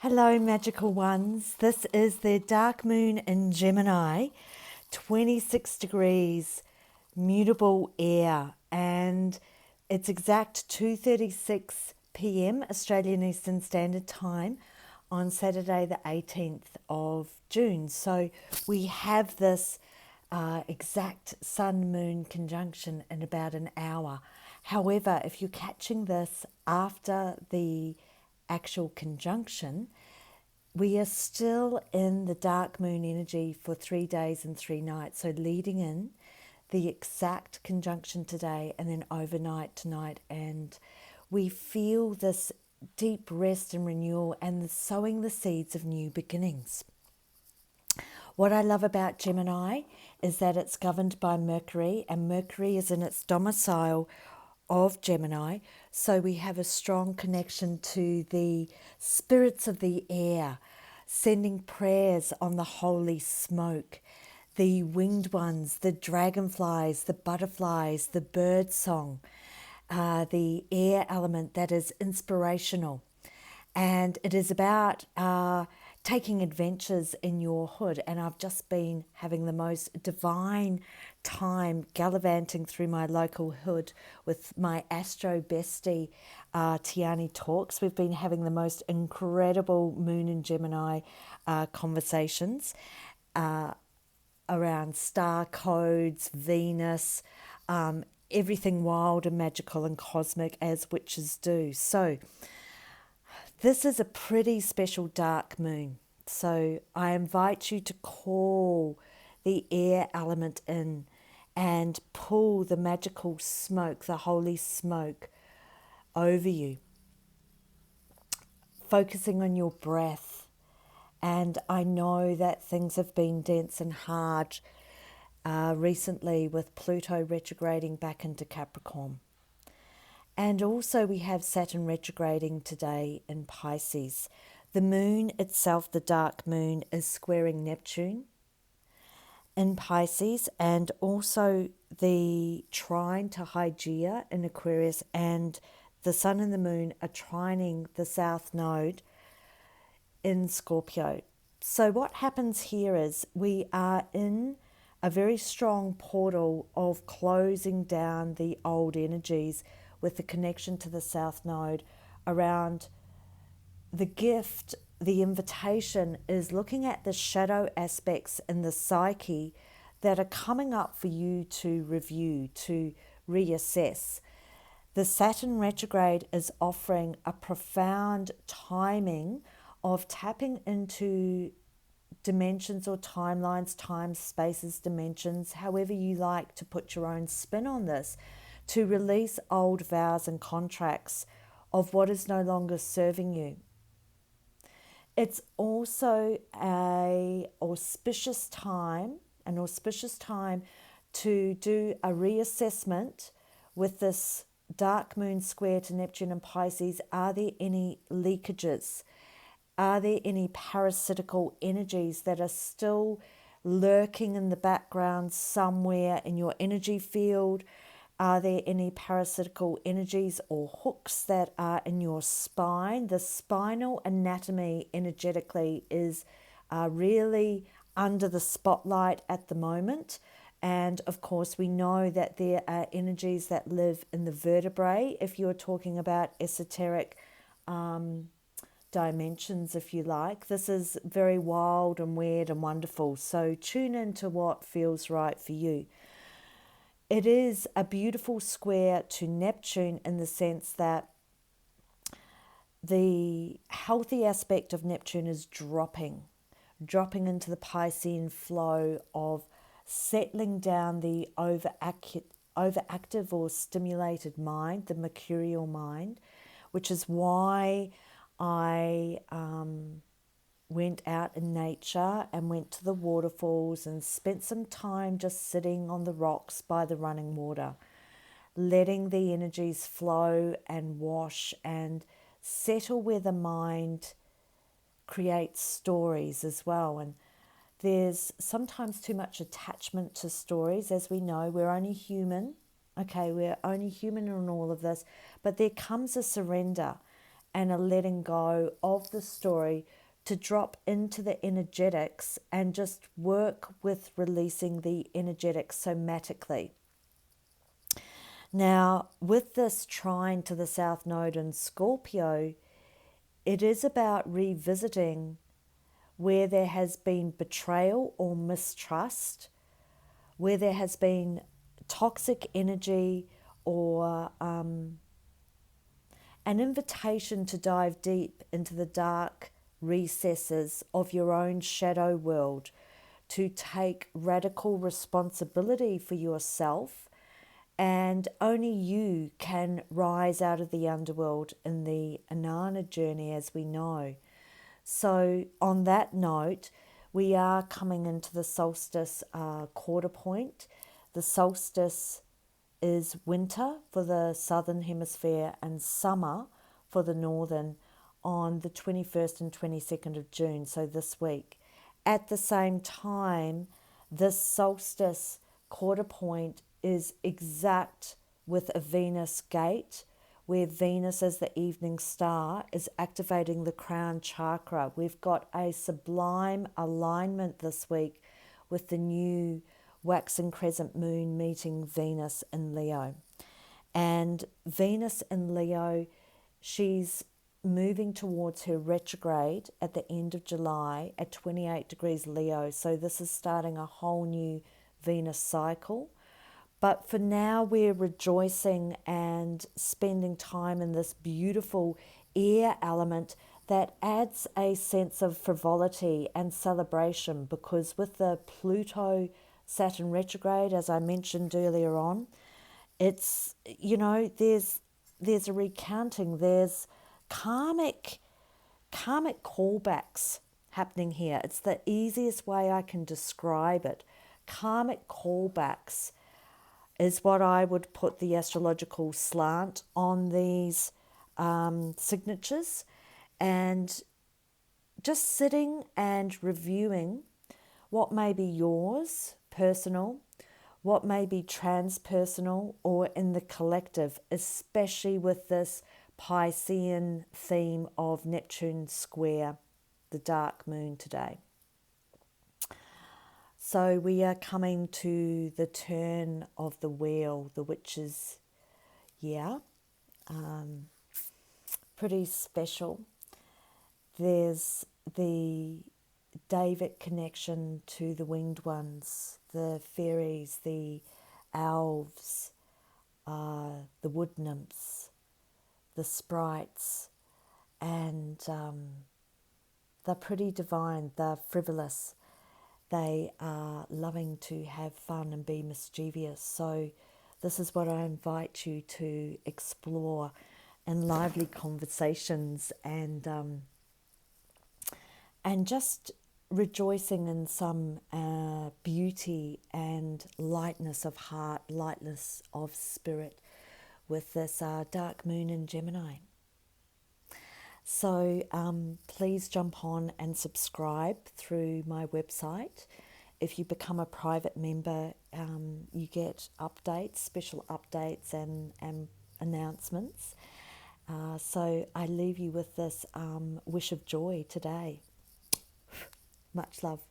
Hello, magical ones. This is the dark moon in Gemini, 26 degrees, mutable air, and it's exact 2:36 p.m. Australian Eastern Standard Time on Saturday, the 18th of June. So we have this exact sun-moon conjunction in about an hour. However, if you're catching this after the actual conjunction, we are still in the dark moon energy for 3 days and 3 nights. So leading in the exact conjunction today and then overnight tonight. And we feel this deep rest and renewal and sowing the seeds of new beginnings. What I love about Gemini is that it's governed by Mercury, and Mercury is in its domicile of Gemini. So we have a strong connection to the spirits of the air, sending prayers on the holy smoke, the winged ones, the dragonflies, the butterflies, the bird song, the air element that is inspirational. And it is about taking adventures in your hood. And I've just been having the most divine time gallivanting through my local hood with my astro bestie, Tiani Talks. We've been having the most incredible Moon and Gemini conversations around star codes, Venus, everything wild and magical and cosmic as witches do. So this is a pretty special dark moon. So I invite you to call the air element in and pull the magical smoke, the holy smoke, over you. Focusing on your breath. And I know that things have been dense and hard recently with Pluto retrograding back into Capricorn. And also we have Saturn retrograding today in Pisces. The moon itself, the dark moon, is squaring Neptune in Pisces, and also the trine to Hygeia in Aquarius, and the sun and the moon are trining the south node in Scorpio. So what happens here is we are in a very strong portal of closing down the old energies with the connection to the south node around the gift. The invitation is looking at the shadow aspects in the psyche that are coming up for you to review, to reassess. The Saturn retrograde is offering a profound timing of tapping into dimensions or timelines, time, spaces, dimensions, however you like to put your own spin on this, to release old vows and contracts of what is no longer serving you. It's also an auspicious time to do a reassessment with this dark moon square to Neptune and Pisces. Are there any leakages? Are there any parasitical energies that are still lurking in the background somewhere in your energy field? Are there any parasitical energies or hooks that are in your spine? The spinal anatomy energetically is really under the spotlight at the moment. And of course, we know that there are energies that live in the vertebrae, if you're talking about esoteric dimensions, if you like. This is very wild and weird and wonderful. So tune into what feels right for you. It is a beautiful square to Neptune in the sense that the healthy aspect of Neptune is dropping into the Piscean flow of settling down the overactive or stimulated mind, the mercurial mind, which is why I went out in nature and went to the waterfalls and spent some time just sitting on the rocks by the running water, letting the energies flow and wash and settle where the mind creates stories as well. And there's sometimes too much attachment to stories. As we know, we're only human. Okay, we're only human in all of this, but there comes a surrender. and a letting go of the story to drop into the energetics and just work with releasing the energetics somatically. Now, with this trine to the South Node in Scorpio, it is about revisiting where there has been betrayal or mistrust, where there has been toxic energy or an invitation to dive deep into the dark recesses of your own shadow world, to take radical responsibility for yourself, and only you can rise out of the underworld in the Anana journey, as we know. So on that note, we are coming into the solstice quarter point. The solstice is winter for the southern hemisphere and summer for the northern on the 21st and 22nd of June, so this week. At the same time, this solstice quarter point is exact with a Venus gate, where Venus as the evening star is activating the crown chakra. We've got a sublime alignment this week with the new waxing crescent moon meeting Venus in Leo. And Venus in Leo, she's moving towards her retrograde at the end of July at 28 degrees Leo. So this is starting a whole new Venus cycle. But for now, we're rejoicing and spending time in this beautiful air element that adds a sense of frivolity and celebration, because with the Pluto Saturn retrograde, as I mentioned earlier on, it's, there's a recounting, there's karmic callbacks happening here. It's the easiest way I can describe it. Karmic callbacks is what I would put the astrological slant on these signatures, and just sitting and reviewing what may be yours, personal, what may be transpersonal or in the collective, especially with this Piscean theme of Neptune square, the dark moon today. So we are coming to the turn of the wheel, the witch's year. Pretty special. There's the Davic connection to the winged ones, the fairies, the elves, the wood nymphs, the sprites, and they're pretty divine, they're frivolous. They are loving to have fun and be mischievous. So this is what I invite you to explore in lively conversations, and just rejoicing in some beauty and lightness of heart, lightness of spirit with this dark moon in Gemini. So please jump on and subscribe through my website. If you become a private member, you get updates, special updates and announcements. So I leave you with this wish of joy today. Much love.